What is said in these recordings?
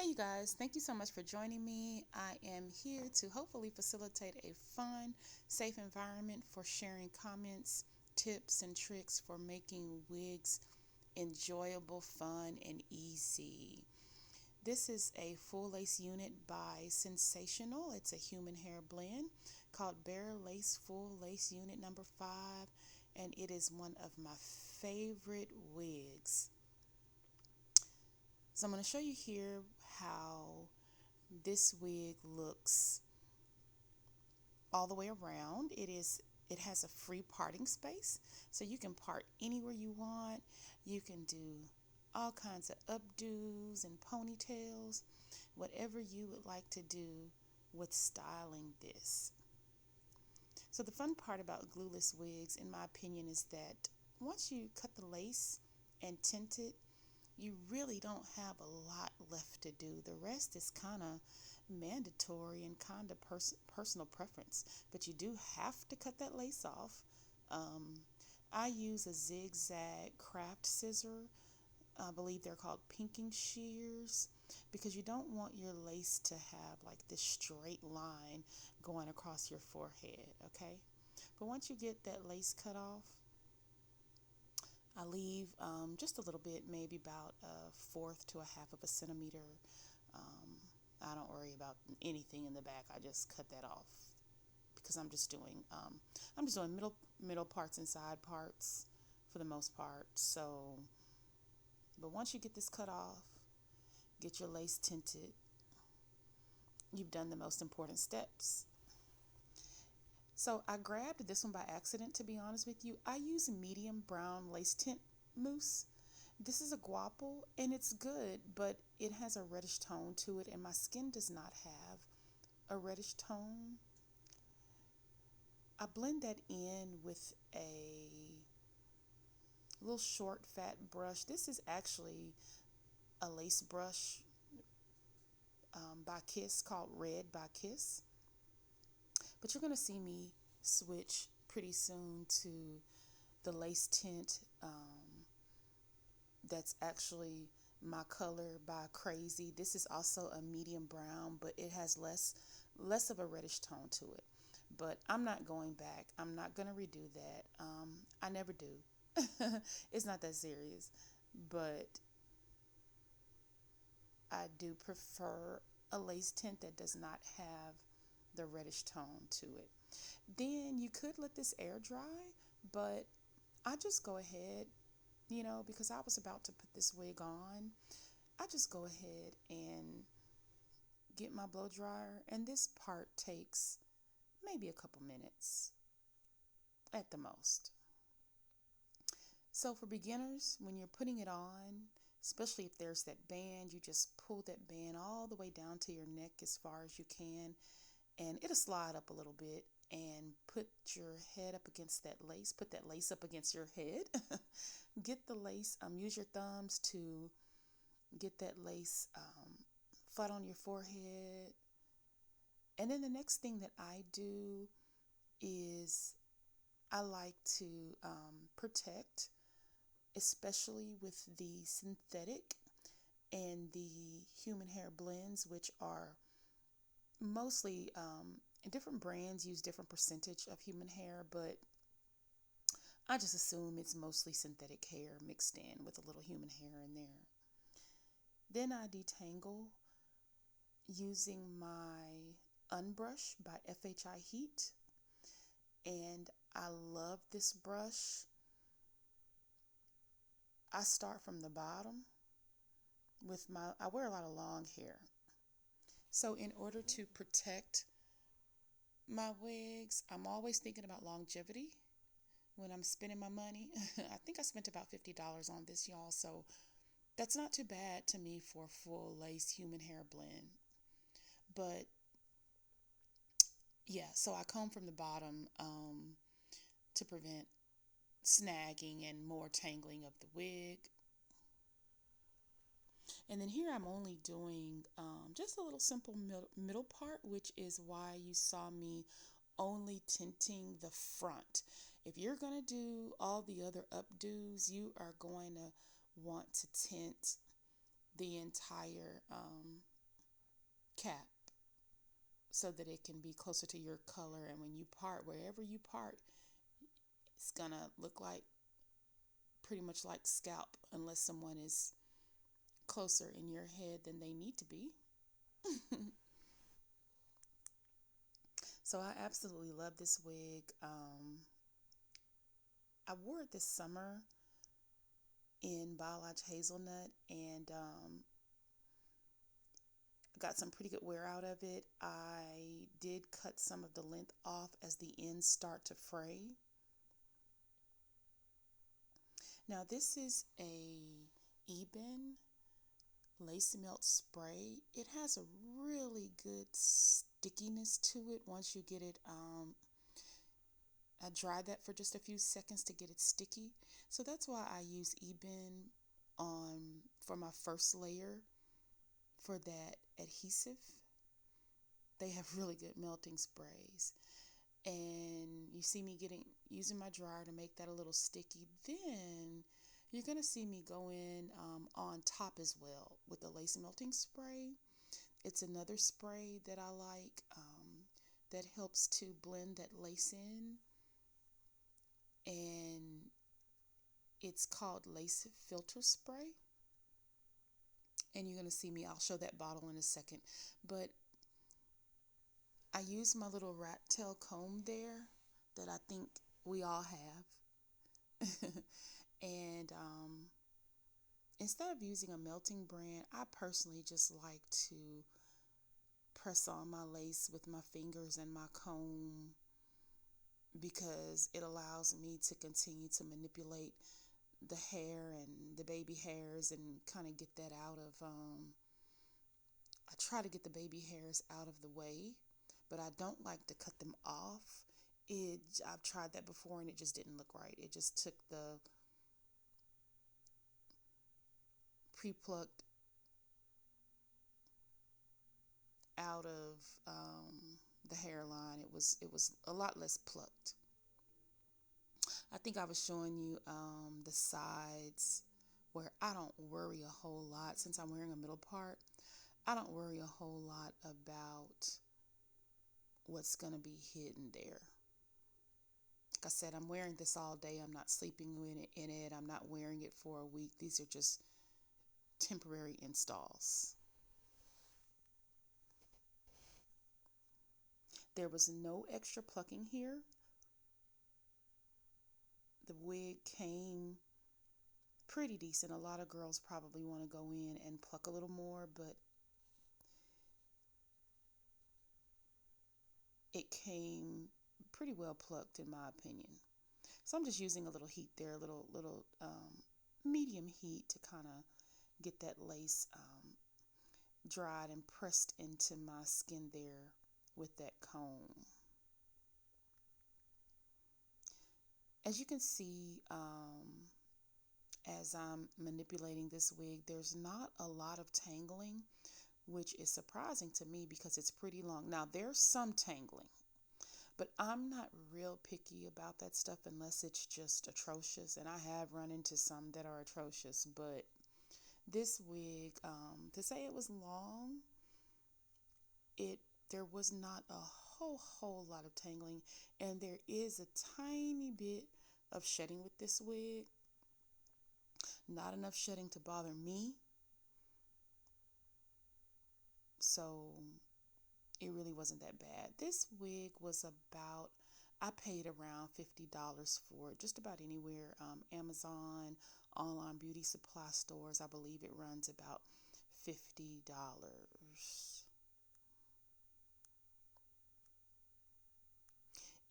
Hey, you guys, thank you so much for joining me. I am here to hopefully facilitate a fun, safe environment for sharing comments, tips, and tricks for making wigs enjoyable, fun, and easy. This is a full lace unit by Sensational. It's a human hair blend called Bare Lace Full Lace Unit number 5, and it is one of my favorite wigs. So I'm going to show you here how this wig looks all the way around. It has a free parting space, so you can part anywhere you want. You can do all kinds of updos and ponytails, whatever you would like to do with styling this. So the fun part about glueless wigs, in my opinion, is that once you cut the lace and tint it, you really don't have a lot left to do. The rest is kind of mandatory and kind of personal preference, but you do have to cut that lace off. Um, I use a zigzag craft scissor. I believe they're called pinking shears, because you don't want your lace to have like this straight line going across your forehead, okay? But once you get that lace cut off, I leave just a little bit, maybe about a fourth to a half of a centimeter. I don't worry about anything in the back. I just cut that off because I'm just doing middle parts and side parts for the most part. So, but once you get this cut off, get your lace tinted, you've done the most important steps. So I grabbed this one by accident, to be honest with you. I use medium brown lace tint mousse. This is a guapo and it's good, but it has a reddish tone to it, and my skin does not have a reddish tone. I blend that in with a little short fat brush. This is actually a lace brush by Kiss, called Red by Kiss. But you're going to see me switch pretty soon to the lace tint that's actually my color by Crazy. This is also a medium brown, but it has less of a reddish tone to it. But I'm not going back. I'm not going to redo that. I never do. It's not that serious. But I do prefer a lace tint that does not have the reddish tone to it. Then you could let this air dry, but I just go ahead, because I was about to put this wig on. I just go ahead and get my blow dryer, and this part takes maybe a couple minutes at the most. So for beginners, when you're putting it on, especially if there's that band, you just pull that band all the way down to your neck as far as you can, and it'll slide up a little bit, and put your head up against that lace. Put that lace up against your head. Get the lace, use your thumbs to get that lace flat on your forehead. And then the next thing that I do is I like to protect, especially with the synthetic and the human hair blends, which are mostly different brands use different percentage of human hair, but I just assume it's mostly synthetic hair mixed in with a little human hair in there. Then I detangle using my Unbrush by FHI Heat, and I love this brush. I start from the bottom I wear a lot of long hair. So in order to protect my wigs, I'm always thinking about longevity when I'm spending my money. I think I spent about $50 on this, y'all, so that's not too bad to me for a full lace human hair blend. But yeah, so I comb from the bottom to prevent snagging and more tangling of the wig. And then here I'm only doing just a little simple middle part, which is why you saw me only tinting the front. If you're going to do all the other updos, you are going to want to tint the entire cap so that it can be closer to your color. And when you part, wherever you part, it's gonna look like pretty much like scalp, unless someone is closer in your head than they need to be. So I absolutely love this wig. I wore it this summer in Biolage Hazelnut, and got some pretty good wear out of it. I did cut some of the length off as the ends start to fray. Now this is a Eben lace melt spray. It has a really good stickiness to it once you get it. I dried that for just a few seconds to get it sticky. So that's why I use Eben for my first layer for that adhesive. They have really good melting sprays. And you see me using my dryer to make that a little sticky. Then you're going to see me go in on top as well with the lace melting spray. It's another spray that I like that helps to blend that lace in. And it's called Lace Filter Spray. And you're going to see me, I'll show that bottle in a second. But I use my little rat tail comb there that I think we all have. And instead of using a melting brand, I personally just like to press on my lace with my fingers and my comb, because it allows me to continue to manipulate the hair and the baby hairs and kind of get that out of, I try to get the baby hairs out of the way, but I don't like to cut them off. I've tried that before and it just didn't look right. It just took the pre-plucked out of the hairline. It was a lot less plucked. I think I was showing you the sides where I don't worry a whole lot. Since I'm wearing a middle part, I don't worry a whole lot about what's going to be hidden there. Like I said, I'm wearing this all day. I'm not sleeping in it. I'm not wearing it for a week. These are just temporary installs. There was no extra plucking here. The wig came pretty decent. A lot of girls probably want to go in and pluck a little more, but it came pretty well plucked in my opinion. So I'm just using a little heat there, a little medium heat to kind of get that lace dried and pressed into my skin there with that comb. As you can see, as I'm manipulating this wig, there's not a lot of tangling, which is surprising to me because it's pretty long. Now, there's some tangling, but I'm not real picky about that stuff unless it's just atrocious, and I have run into some that are atrocious. But this wig, to say it was long, there was not a whole lot of tangling, and there is a tiny bit of shedding with this wig. Not enough shedding to bother me. So it really wasn't that bad. This wig was about, I paid around $50 for it, just about anywhere. Amazon, online beauty supply stores, I believe it runs about $50.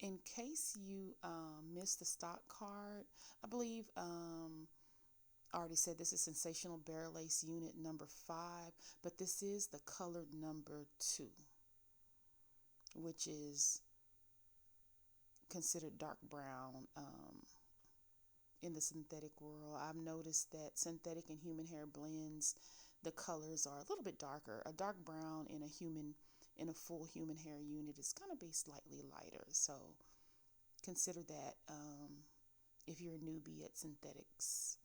In case you missed the stock card, I believe I already said this is Sensational Bare Lace unit number 5, but this is the colored number 2, which is considered dark brown in the synthetic world. I've noticed that synthetic and human hair blends, the colors are a little bit darker. A dark brown in a full human hair unit is going to be slightly lighter. So consider that if you're a newbie at synthetics.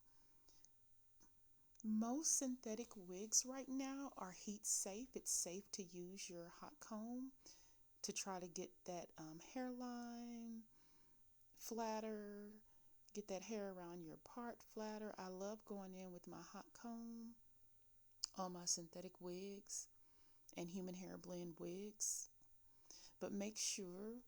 Most synthetic wigs right now are heat safe. It's safe to use your hot comb to try to get that hairline flatter, get that hair around your part flatter. I love going in with my hot comb on my synthetic wigs and human hair blend wigs. But make sure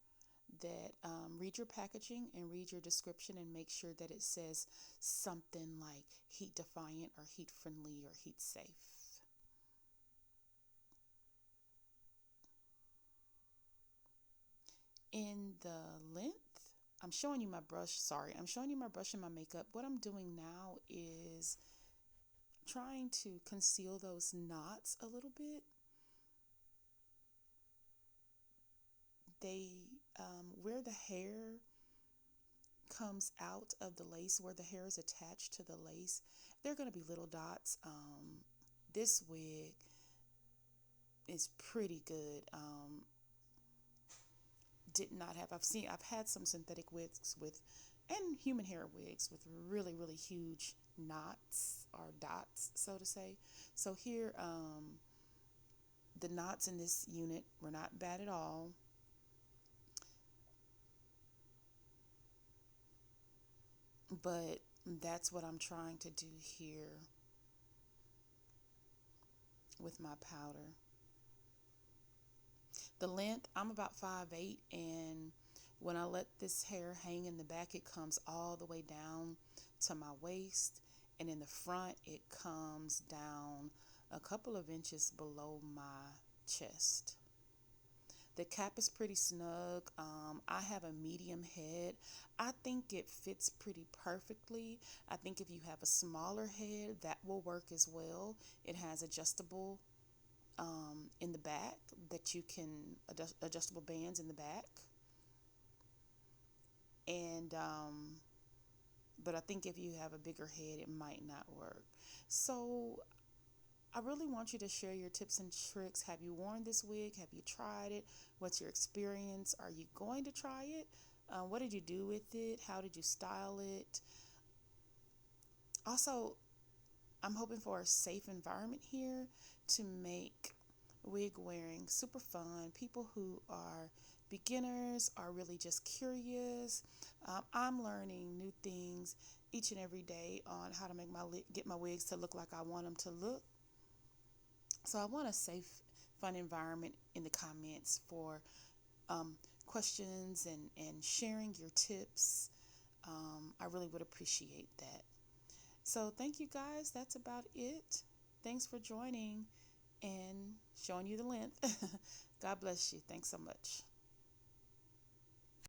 that read your packaging and read your description and make sure that it says something like heat defiant or heat friendly or heat safe. In the length, I'm showing you my brush. Sorry, I'm showing you my brush and my makeup. What I'm doing now is trying to conceal those knots a little bit. They, where the hair comes out of the lace, where the hair is attached to the lace, there are going to be little dots. This wig is pretty good. Did not have, I've had some synthetic wigs with, and human hair wigs with really, really huge knots or dots, so to say. So here, the knots in this unit were not bad at all. But that's what I'm trying to do here with my powder. The length, I'm about 5'8", and when I let this hair hang in the back, it comes all the way down to my waist, and in the front, it comes down a couple of inches below my chest. The cap is pretty snug. I have a medium head. I think it fits pretty perfectly. I think if you have a smaller head, that will work as well. It has adjustable in the back that you can adjustable bands in the back, and but I think if you have a bigger head, it might not work. So I really want you to share your tips and tricks. Have you worn this wig? Have you tried it? What's your experience? Are you going to try it? What did you do with it? How did you style it? Also, I'm hoping for a safe environment here to make wig wearing super fun. People who are beginners are really just curious. I'm learning new things each and every day on how to get my wigs to look like I want them to look. So I want a safe, fun environment in the comments for questions and sharing your tips. I really would appreciate that. So thank you guys. That's about it. Thanks for joining and showing you the length. God bless you. Thanks so much.